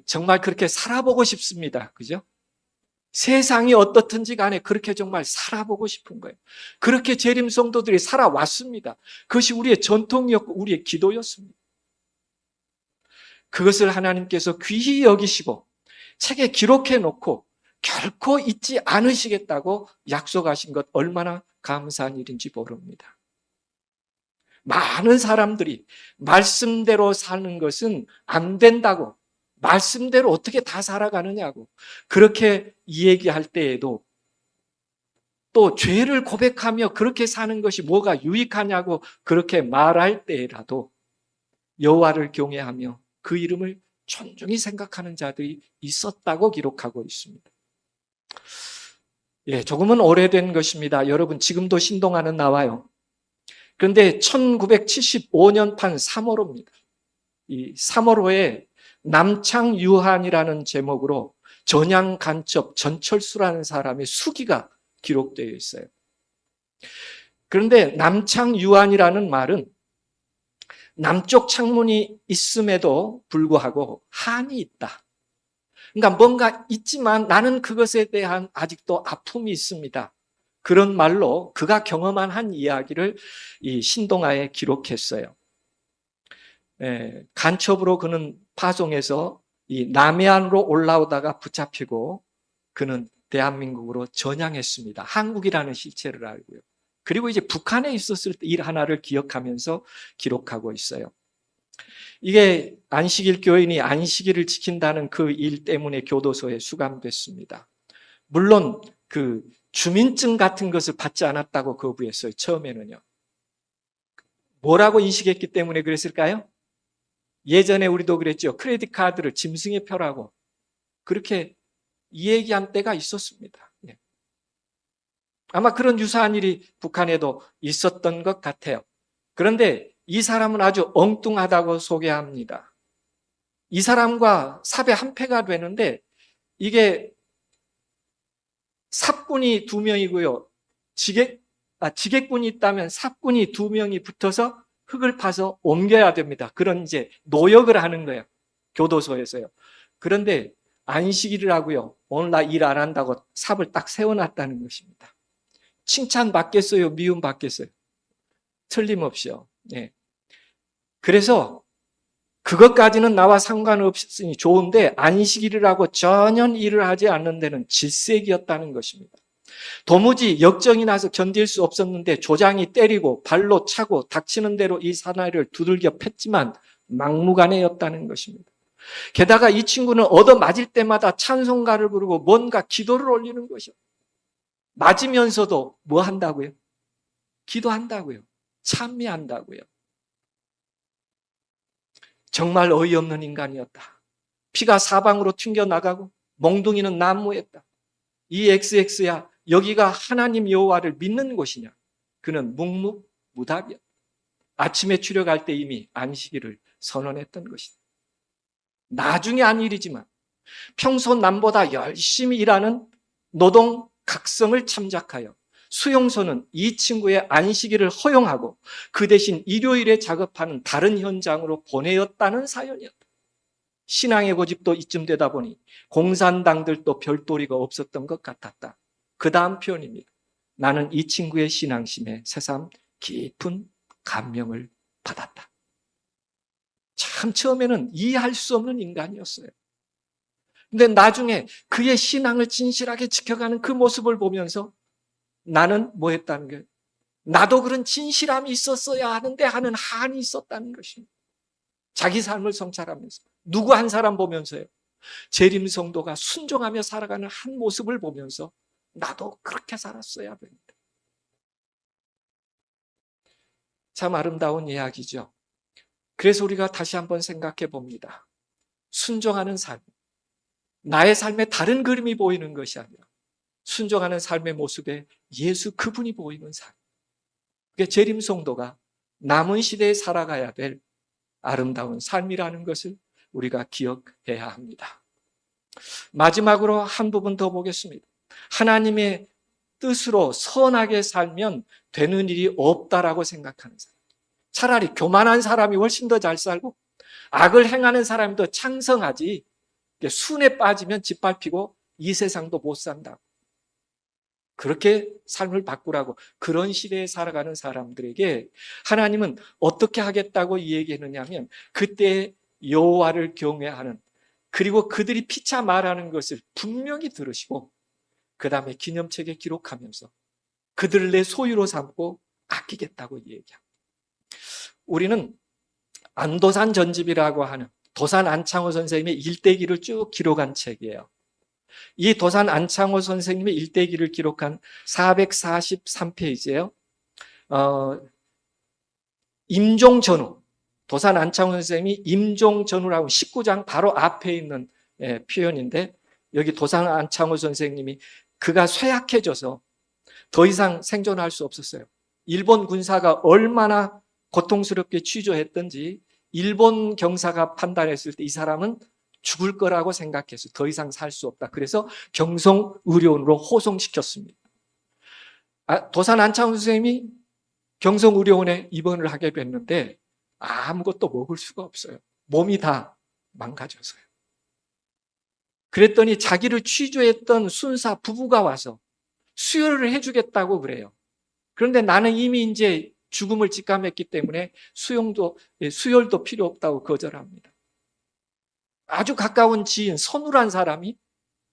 S1: 정말 그렇게 살아보고 싶습니다. 그죠? 세상이 어떻든지 간에 그렇게 정말 살아보고 싶은 거예요. 그렇게 재림 성도들이 살아왔습니다. 그것이 우리의 전통이었고 우리의 기도였습니다. 그것을 하나님께서 귀히 여기시고 책에 기록해 놓고 결코 잊지 않으시겠다고 약속하신 것 얼마나 감사한 일인지 모릅니다. 많은 사람들이 말씀대로 사는 것은 안 된다고, 말씀대로 어떻게 다 살아가느냐고 그렇게 얘기할 때에도 또 죄를 고백하며 그렇게 사는 것이 뭐가 유익하냐고 그렇게 말할 때라도 여호와를 경외하며 그 이름을 존중히 생각하는 자들이 있었다고 기록하고 있습니다. 예, 조금은 오래된 것입니다. 여러분 지금도 신동아는 나와요. 그런데 1975년판 3월호입니다. 이 3월호에 남창유한이라는 제목으로 전향간첩 전철수라는 사람의 수기가 기록되어 있어요. 그런데 남창유한이라는 말은 남쪽 창문이 있음에도 불구하고 한이 있다. 그러니까 뭔가 있지만 나는 그것에 대한 아직도 아픔이 있습니다. 그런 말로 그가 경험한 한 이야기를 이 신동아에 기록했어요. 간첩으로 그는 파송해서 이 남해안으로 올라오다가 붙잡히고 그는 대한민국으로 전향했습니다. 한국이라는 실체를 알고요. 그리고 이제 북한에 있었을 때 일 하나를 기억하면서 기록하고 있어요. 이게 안식일 교인이 안식일을 지킨다는 그 일 때문에 교도소에 수감됐습니다. 물론 그 주민증 같은 것을 받지 않았다고 거부했어요. 처음에는요. 뭐라고 인식했기 때문에 그랬을까요? 예전에 우리도 그랬죠. 크레딧 카드를 짐승의 표라고 그렇게 얘기한 때가 있었습니다. 예. 아마 그런 유사한 일이 북한에도 있었던 것 같아요. 그런데 이 사람은 아주 엉뚱하다고 소개합니다. 이 사람과 삽의 한패가 되는데 이게 삽군이 2명이고요. 지게꾼이 있다면 삽군이 2명이 붙어서 흙을 파서 옮겨야 됩니다. 그런 이제 노역을 하는 거예요. 교도소에서요. 그런데 안식일이라고요. 오늘 나 일 안 한다고 삽을 딱 세워놨다는 것입니다. 칭찬 받겠어요? 미움 받겠어요? 틀림없이요. 네. 그래서 그것까지는 나와 상관없으니 좋은데 안식일이라고 전혀 일을 하지 않는 데는 질색이었다는 것입니다. 도무지 역정이 나서 견딜 수 없었는데 조장이 때리고 발로 차고 닥치는 대로 이 사나이를 두들겨 팼지만 막무가내였다는 것입니다. 게다가 이 친구는 얻어맞을 때마다 찬송가를 부르고 뭔가 기도를 올리는 것이요. 맞으면서도 뭐 한다고요? 기도한다고요. 찬미한다고요. 정말 어이없는 인간이었다. 피가 사방으로 튕겨나가고 몽둥이는 난무했다. 이 XX야 여기가 하나님 여호와를 믿는 곳이냐? 그는 묵묵무답이었다. 아침에 출력할 때 이미 안식일을 선언했던 것이다. 나중에 한 일이지만 평소 남보다 열심히 일하는 노동 각성을 참작하여 수용소는 이 친구의 안식일을 허용하고 그 대신 일요일에 작업하는 다른 현장으로 보내었다는 사연이었다. 신앙의 고집도 이쯤 되다 보니 공산당들도 별도리가 없었던 것 같았다. 그 다음 표현입니다. 나는 이 친구의 신앙심에 새삼 깊은 감명을 받았다. 참 처음에는 이해할 수 없는 인간이었어요. 근데 나중에 그의 신앙을 진실하게 지켜가는 그 모습을 보면서 나는 뭐 했다는 거예요? 나도 그런 진실함이 있었어야 하는데 하는 한이 있었다는 것입니다. 자기 삶을 성찰하면서 누구 한 사람 보면서요. 재림 성도가 순종하며 살아가는 한 모습을 보면서 나도 그렇게 살았어야 됩니다. 참 아름다운 이야기죠. 그래서 우리가 다시 한번 생각해 봅니다. 순종하는 삶. 나의 삶에 다른 그림이 보이는 것이 아니라 순종하는 삶의 모습에 예수 그분이 보이는 삶. 그게 재림 성도가 남은 시대에 살아가야 될 아름다운 삶이라는 것을 우리가 기억해야 합니다. 마지막으로 한 부분 더 보겠습니다. 하나님의 뜻으로 선하게 살면 되는 일이 없다라고 생각하는 사람. 차라리 교만한 사람이 훨씬 더 잘 살고 악을 행하는 사람이 더 창성하지, 순에 빠지면 짓밟히고 이 세상도 못 산다. 그렇게 삶을 바꾸라고 그런 시대에 살아가는 사람들에게 하나님은 어떻게 하겠다고 이 얘기했느냐 하면 그때 여호와를 경외하는, 그리고 그들이 피차 말하는 것을 분명히 들으시고 그 다음에 기념책에 기록하면서 그들을 내 소유로 삼고 아끼겠다고 얘기합니다. 우리는 안도산 전집이라고 하는 도산 안창호 선생님의 일대기를 쭉 기록한 책이에요. 이 도산 안창호 선생님의 일대기를 기록한 443페이지예요. 임종전후, 도산 안창호 선생님이 임종전후라고 19장 바로 앞에 있는 표현인데, 여기 도산 안창호 선생님이 그가 쇠약해져서 더 이상 생존할 수 없었어요. 일본 군사가 얼마나 고통스럽게 취조했던지 일본 경사가 판단했을 때 이 사람은 죽을 거라고 생각해서 더 이상 살 수 없다. 그래서 경성의료원으로 호송시켰습니다. 도산 안창호 선생님이 경성의료원에 입원을 하게 됐는데 아무것도 먹을 수가 없어요. 몸이 다 망가져서요. 그랬더니 자기를 취조했던 순사 부부가 와서 수혈을 해주겠다고 그래요. 그런데 나는 이미 이제 죽음을 직감했기 때문에 수혈도 필요 없다고 거절합니다. 아주 가까운 지인 선우란 사람이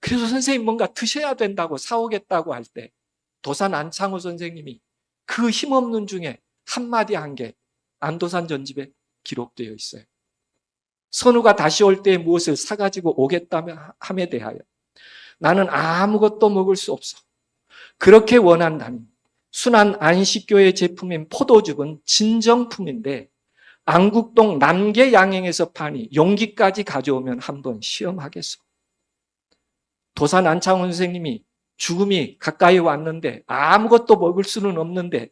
S1: 그래서 선생님 뭔가 드셔야 된다고 사오겠다고 할 때 도산 안창호 선생님이 그 힘없는 중에 한마디 한 게 안도산 전집에 기록되어 있어요. 선우가 다시 올 때 무엇을 사가지고 오겠다며 함에 대하여 나는 아무것도 먹을 수 없어. 그렇게 원한다니 순한 안식교의 제품인 포도즙은 진정품인데 안국동 남계 양행에서 파니 용기까지 가져오면 한번 시험하겠어. 도산 안창호 선생님이 죽음이 가까이 왔는데 아무것도 먹을 수는 없는데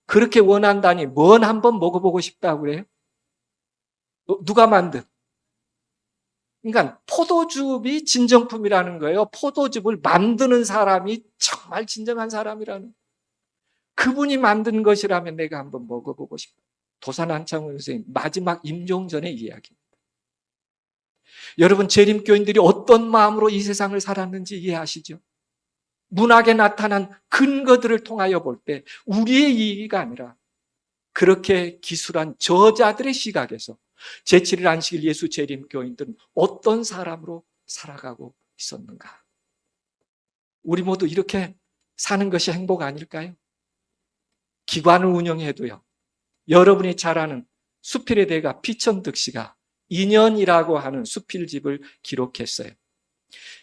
S1: 그렇게 원한다니 뭔 한번 먹어보고 싶다고 그래요? 누가 만든? 그러니까 포도즙이 진정품이라는 거예요. 포도즙을 만드는 사람이 정말 진정한 사람이라는, 그분이 만든 것이라면 내가 한번 먹어보고 싶다. 도산 안창호 선생님 마지막 임종전의 이야기입니다. 여러분, 재림교인들이 어떤 마음으로 이 세상을 살았는지 이해하시죠? 문학에 나타난 근거들을 통하여 볼 때 우리의 이익이 아니라 그렇게 기술한 저자들의 시각에서 제7일 안식일 예수 재림교인들은 어떤 사람으로 살아가고 있었는가? 우리 모두 이렇게 사는 것이 행복 아닐까요? 기관을 운영해도요, 여러분이 잘 아는 수필의 대가 피천득 씨가 인연이라고 하는 수필집을 기록했어요.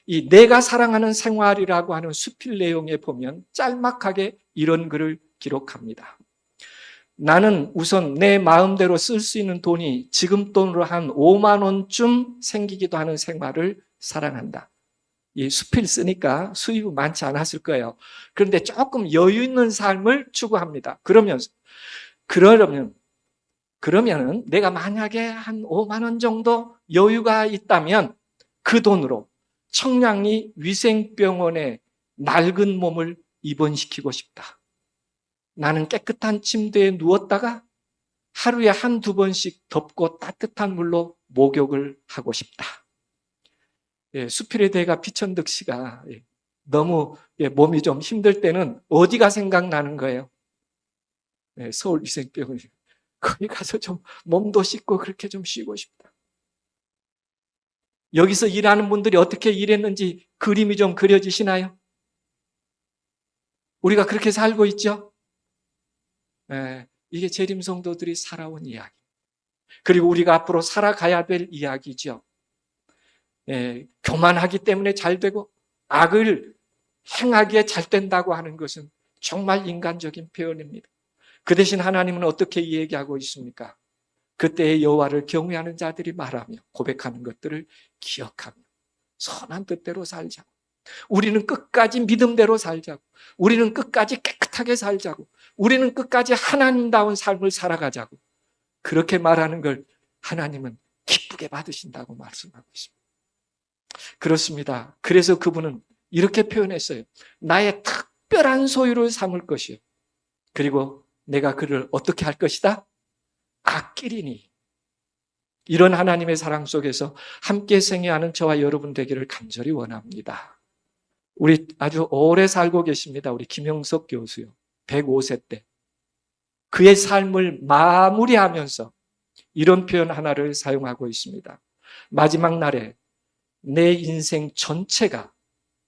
S1: 이 내가 사랑하는 생활이라고 하는 수필 내용에 보면 짤막하게 이런 글을 기록합니다. 나는 우선 내 마음대로 쓸 수 있는 돈이 지금 돈으로 한 5만 원쯤 생기기도 하는 생활을 사랑한다. 이 수필 쓰니까 수입이 많지 않았을 거예요. 그런데 조금 여유 있는 삶을 추구합니다. 그러면은 내가 만약에 한 5만 원 정도 여유가 있다면 그 돈으로 청량리 위생병원에 낡은 몸을 입원시키고 싶다. 나는 깨끗한 침대에 누웠다가 하루에 한두 번씩 덥고 따뜻한 물로 목욕을 하고 싶다. 수필의 대가 피천득 씨가 너무 몸이 좀 힘들 때는 어디가 생각나는 거예요? 서울위생병원. 거기 가서 좀 몸도 씻고 그렇게 좀 쉬고 싶다. 여기서 일하는 분들이 어떻게 일했는지 그림이 좀 그려지시나요? 우리가 그렇게 살고 있죠? 이게 재림성도들이 살아온 이야기. 그리고 우리가 앞으로 살아가야 될 이야기죠. 교만하기 때문에 잘 되고 악을 행하기에 잘 된다고 하는 것은 정말 인간적인 표현입니다. 그 대신 하나님은 어떻게 얘기하고 있습니까? 그때의 여호와를 경외하는 자들이 말하며 고백하는 것들을 기억하며 선한 뜻대로 살자고, 우리는 끝까지 믿음대로 살자고, 우리는 끝까지 깨끗하게 살자고, 우리는 끝까지 하나님다운 삶을 살아가자고, 그렇게 말하는 걸 하나님은 기쁘게 받으신다고 말씀하고 있습니다. 그렇습니다. 그래서 그분은 이렇게 표현했어요. 나의 특별한 소유를 삼을 것이요, 그리고 내가 그를 어떻게 할 것이다? 아끼리니. 이런 하나님의 사랑 속에서 함께 생애하는 저와 여러분 되기를 간절히 원합니다. 우리 아주 오래 살고 계십니다. 우리 김영석 교수요. 105세 때. 그의 삶을 마무리하면서 이런 표현 하나를 사용하고 있습니다. 마지막 날에 내 인생 전체가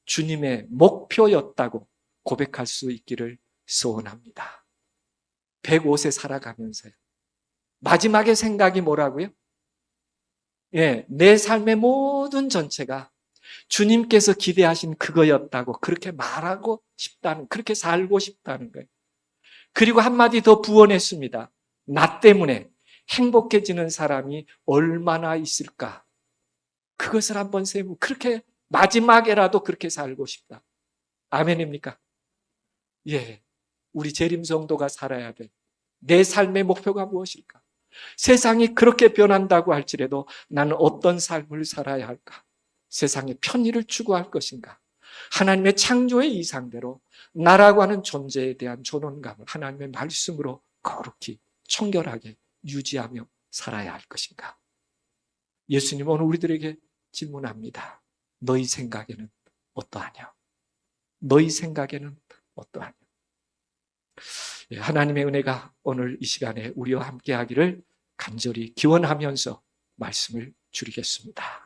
S1: 주님의 목표였다고 고백할 수 있기를 소원합니다. 105세 살아가면서요. 마지막에 생각이 뭐라고요? 내 삶의 모든 전체가 주님께서 기대하신 그거였다고 그렇게 말하고 싶다는, 그렇게 살고 싶다는 거예요. 그리고 한마디 더 부언했습니다. 나 때문에 행복해지는 사람이 얼마나 있을까? 그것을 한번 세우고 그렇게 마지막에라도 그렇게 살고 싶다. 아멘입니까? 우리 재림성도가 살아야 돼. 내 삶의 목표가 무엇일까? 세상이 그렇게 변한다고 할지라도 나는 어떤 삶을 살아야 할까? 세상의 편의를 추구할 것인가? 하나님의 창조의 이상대로 나라고 하는 존재에 대한 존엄감을 하나님의 말씀으로 거룩히 청결하게 유지하며 살아야 할 것인가? 예수님 오늘 우리들에게 질문합니다. 너희 생각에는 어떠하냐? 너희 생각에는 어떠하냐? 하나님의 은혜가 오늘 이 시간에 우리와 함께 하기를 간절히 기원하면서 말씀을 줄이겠습니다.